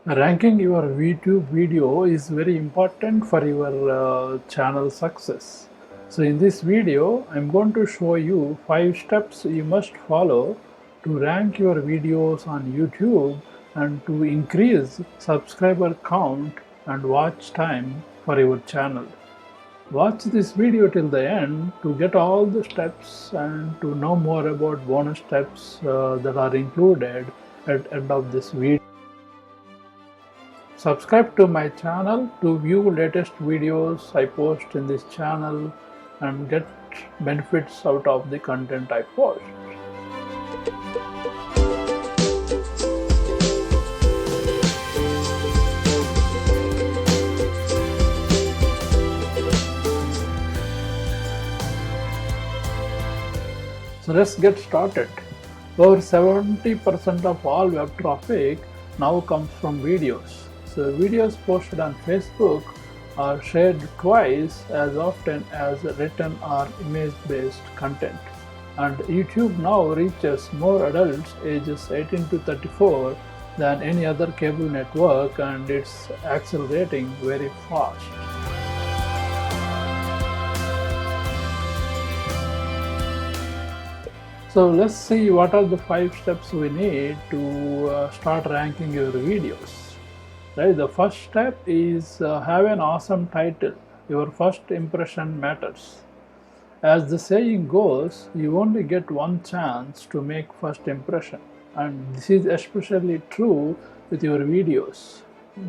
Ranking your YouTube video is very important for your channel success. So in this video, I'm going to show you 5 steps you must follow to rank your videos on YouTube and to increase subscriber count and watch time for your channel. Watch this video till the end to get all the steps and to know more about bonus steps that are included at the end of this video. Subscribe to my channel to view latest videos I post in this channel and get benefits out of the content I post. So let's get started. Over 70% of all web traffic now comes from videos. So videos posted on Facebook are shared twice as often as written or image-based content. And YouTube now reaches more adults ages 18 to 34 than any other cable network, and it's accelerating very fast. So let's see what are the 5 steps we need to start ranking your videos. Right, the first step is have an awesome title. Your first impression matters. As the saying goes, you only get one chance to make first impression, and this is especially true with your videos.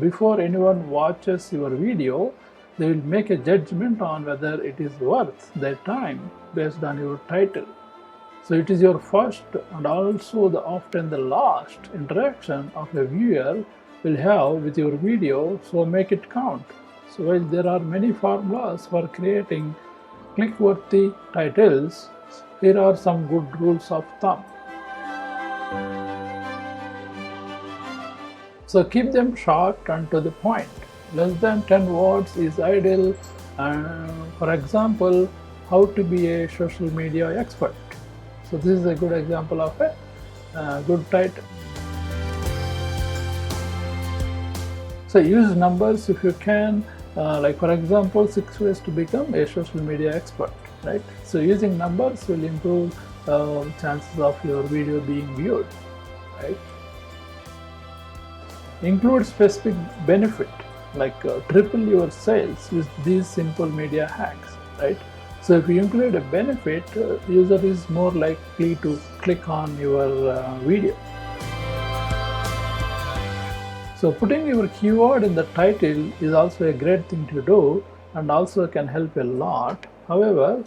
Before anyone watches your video, they will make a judgment on whether it is worth their time based on your title. So it is your first and also often the last interaction of a viewer will have with your video, so make it count. So while there are many formulas for creating click-worthy titles, here are some good rules of thumb. So keep them short and to the point. Less than 10 words is ideal. For example, how to be a social media expert. So this is a good example of a good title. So use numbers if you can, like for example, 6 ways to become a social media expert, right? So using numbers will improve chances of your video being viewed, right? Include specific benefit, like triple your sales with these simple media hacks, right? So if you include a benefit, user is more likely to click on your video. So putting your keyword in the title is also a great thing to do and also can help a lot. However,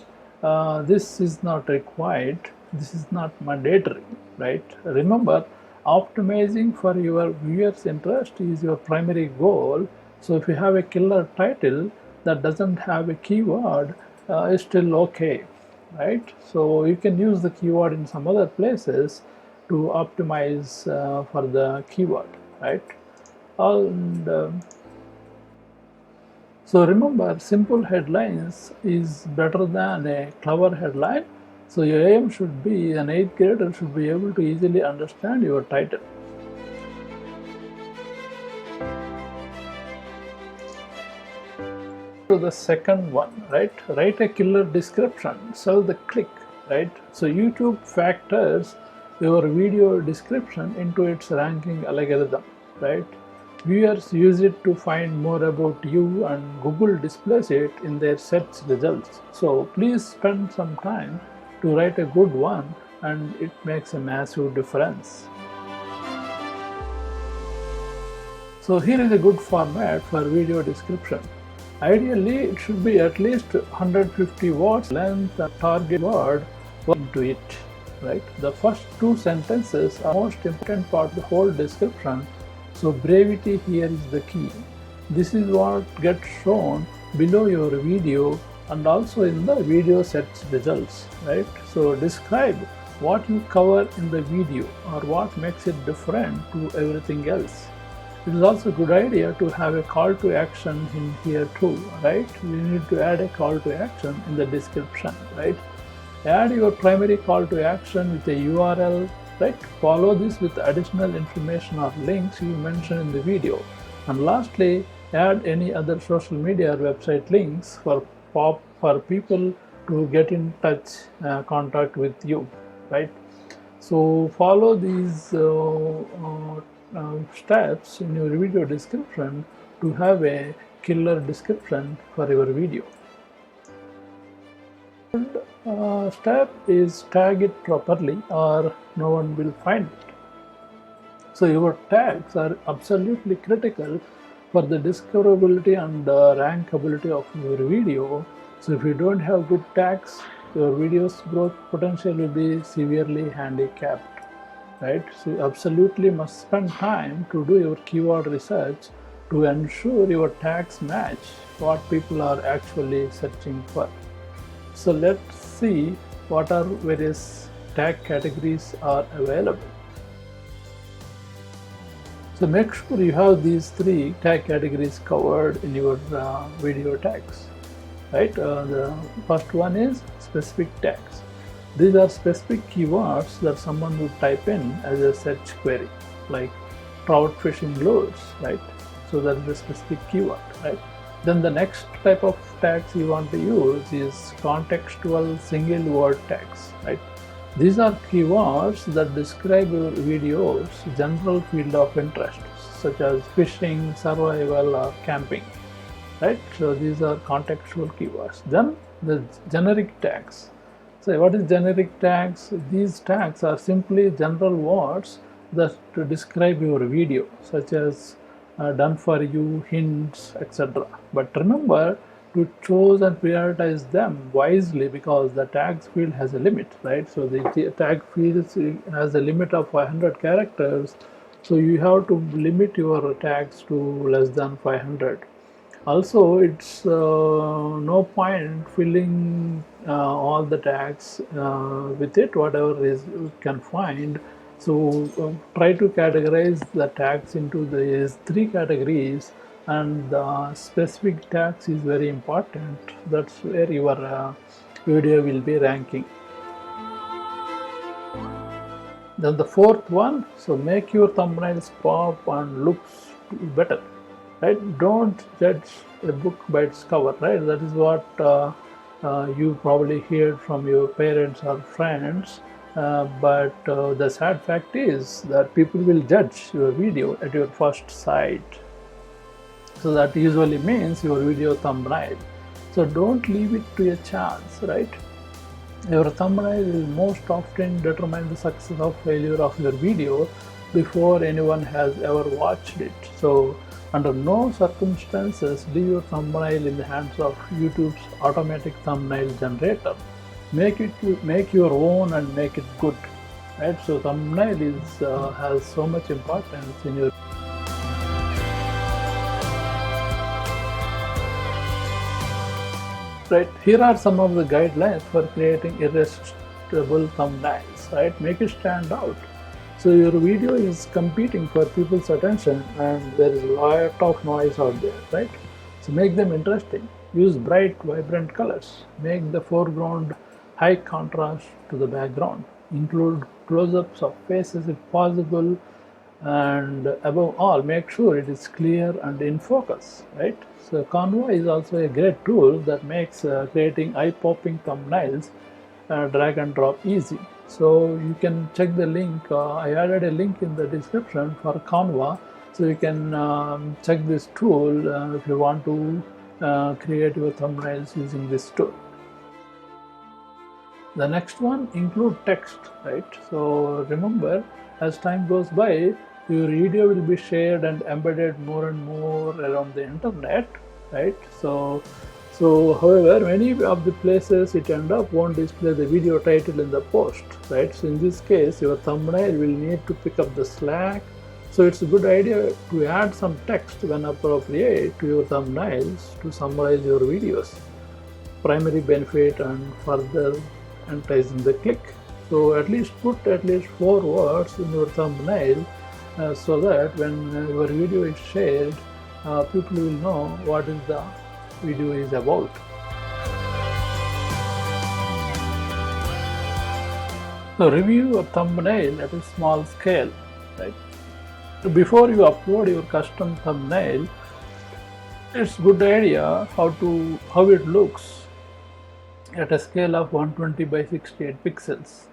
this is not required. This is not mandatory, right? Remember, optimizing for your viewers' interest is your primary goal. So if you have a killer title that doesn't have a keyword, it's still okay, right? So you can use the keyword in some other places to optimize for the keyword, right? And so remember, simple headlines is better than a clever headline. So your aim should be, an 8th grader should be able to easily understand your title. So the second one, right? Write a killer description, sell the click, right? So YouTube factors your video description into its ranking algorithm, right? Viewers use it to find more about you and Google displays it in their search results. So please spend some time to write a good one, and it makes a massive difference. So here is a good format for video description. Ideally, it should be at least 150 words length and target word into it, right? The first 2 sentences are most important part of the whole description. So brevity here is the key. This is what gets shown below your video and also in the video search results, right? So describe what you cover in the video or what makes it different to everything else. It is also a good idea to have a call to action in here too, right? You need to add a call to action in the description, right? Add your primary call to action with a URL right? Follow this with additional information or links you mention in the video. And lastly, add any other social media or website links for people to get in touch, contact with you, right? So follow these steps in your video description to have a killer description for your video. Step is tag it properly or no one will find it. So your tags are absolutely critical for the discoverability and rankability of your video. So if you don't have good tags, your video's growth potential will be severely handicapped, right? So you absolutely must spend time to do your keyword research to ensure your tags match what people are actually searching for. So let's see what are various tag categories are available. So make sure you have these 3 tag categories covered in your video tags, right? The first one is specific tags. These are specific keywords that someone would type in as a search query, like trout fishing lures, right? So that is a specific keyword, right? Then the next type of tags you want to use is contextual single word tags, right? These are keywords that describe your video's general field of interest, such as fishing, survival, or camping, right? So these are contextual keywords. Then the generic tags. So what is generic tags? These tags are simply general words that to describe your video, such as done for you, hints, etc. But remember to choose and prioritize them wisely, because the tags field has a limit, right? So the tag field has a limit of 500 characters. So you have to limit your tags to less than 500. Also, it's no point filling all the tags with it, whatever is you can find. So try to categorize the tags into these 3 categories, and the specific tags is very important. That's where your video will be ranking. Then the 4th one, so make your thumbnails pop and looks better, right? Don't judge a book by its cover, right? That is what you probably heard from your parents or friends. But the sad fact is that people will judge your video at your first sight. So that usually means your video thumbnail. So don't leave it to a chance, right? Your thumbnail will most often determine the success or failure of your video before anyone has ever watched it. So under no circumstances leave your thumbnail in the hands of YouTube's automatic thumbnail generator. Make your own and make it good, right? So thumbnail is has so much importance in your. Right, here are some of the guidelines for creating irresistible thumbnails, right? Make it stand out. So your video is competing for people's attention and there is a lot of noise out there, right? So make them interesting. Use bright, vibrant colors. Make the foreground high contrast to the background. Include close-ups of faces if possible, and above all, make sure it is clear and in focus, right? So Canva is also a great tool that makes creating eye-popping thumbnails drag and drop easy. So you can check the link. I added a link in the description for Canva, so you can check this tool if you want to create your thumbnails using this tool. The next one, include text, right? So remember, as time goes by, your video will be shared and embedded more and more around the internet, right? So however, many of the places it end up won't display the video title in the post, right? So in this case, your thumbnail will need to pick up the slack. So it's a good idea to add some text when appropriate to your thumbnails to summarize your videos, primary benefit, and further enticing the click. So at least put at least 4 words in your thumbnail so that when your video is shared, people will know what is the video is about. So review your thumbnail at a small scale, right? So before you upload your custom thumbnail, it's good idea how it looks at a scale of 120 by 68 pixels,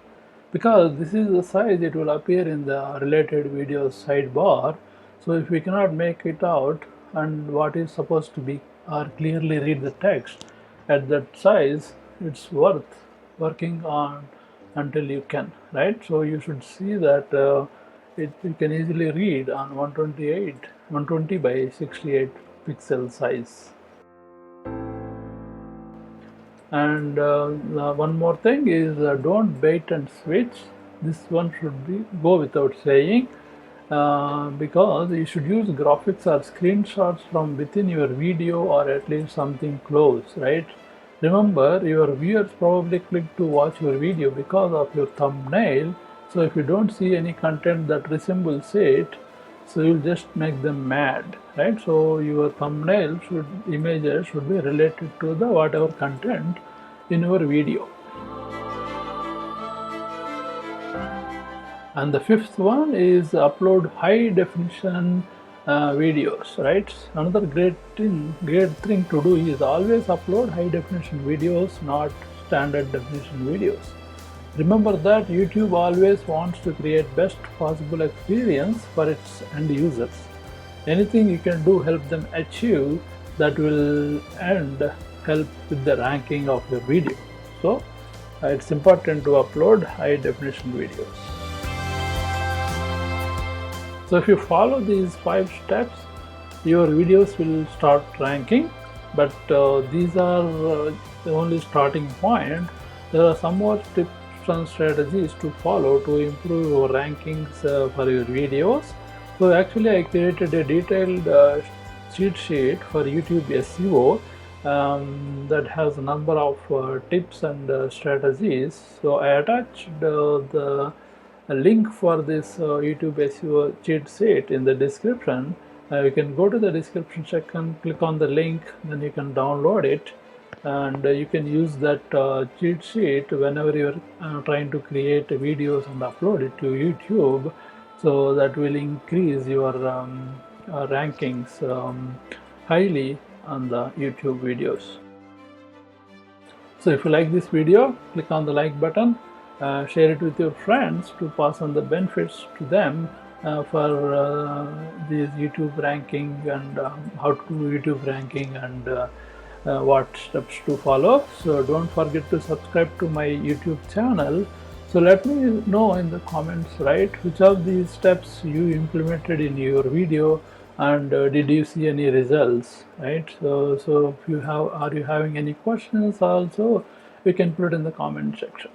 because this is the size it will appear in the related video sidebar. So if we cannot make it out and what is supposed to be or clearly read the text at that size, it's worth working on until you can, right? So you should see that you can easily read on 120 by 68 pixel size. And one more thing is don't bait and switch. This one should be go without saying, because you should use graphics or screenshots from within your video, or at least something close, right? Remember, your viewers probably click to watch your video because of your thumbnail. So if you don't see any content that resembles it, so you'll just make them mad, right? So your thumbnail images should be related to the whatever content in your video. And the fifth one is upload high definition videos, right? Another great thing to do is always upload high definition videos, not standard definition videos. Remember that YouTube always wants to create best possible experience for its end users. Anything you can do help them achieve that will help with the ranking of your video. So it's important to upload high definition videos. So if you follow these 5 steps, your videos will start ranking. But these are the only starting point. There are some more tips and strategies to follow to improve your rankings for your videos. So actually I created a detailed cheat sheet for YouTube SEO that has a number of tips and strategies. So I attached the link for this YouTube SEO cheat sheet in the description. You can go to the description section, click on the link, then you can download it, and you can use that cheat sheet whenever you're trying to create videos and upload it to YouTube. So that will increase your rankings highly on the YouTube videos. So if you like this video, click on the like button, share it with your friends to pass on the benefits to them for this YouTube ranking and how to do YouTube ranking and what steps to follow. So don't forget to subscribe to my YouTube channel. So let me know in the comments, right, which of these steps you implemented in your video, and did you see any results, right? So if you are you having any questions also, you can put it in the comment section.